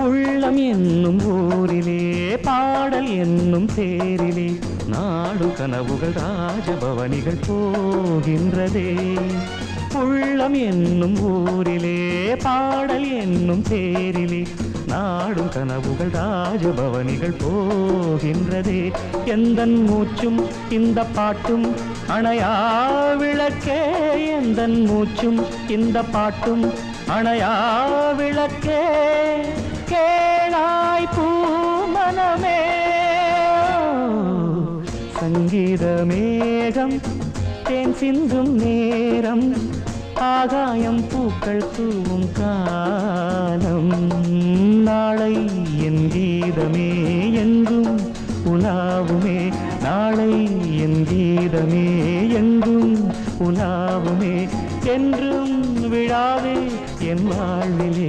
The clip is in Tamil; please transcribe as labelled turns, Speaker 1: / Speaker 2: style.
Speaker 1: உள்ளம் என்னும் ஊரிலே பாடல் என்னும் தேரிலே நாடு கனவுகள் ராஜபவனிகள் போகின்றதே. உள்ளம் என்னும் ஊரிலே பாடல் என்னும் தேரிலே நாடும் கனவுகள் ராஜபவனிகள் போகின்றதே. எந்தன் மூச்சும் இந்த பாட்டும் அணையா விளக்கே, எந்தன் மூச்சும் இந்த பாட்டும் அணையா விளக்கே. கேளாய் பூமனமே சங்கீத மேகம் தேன் சிந்தும் நேரம் ஆகாயம் பூக்கள் தூவும் காலம். நாளை என் கீதமே எங்கும் உலாவுமே, நாளை என் கீதமே எங்கும் உலாவுமே. என்றும் விழாவே என் வாழ்விலே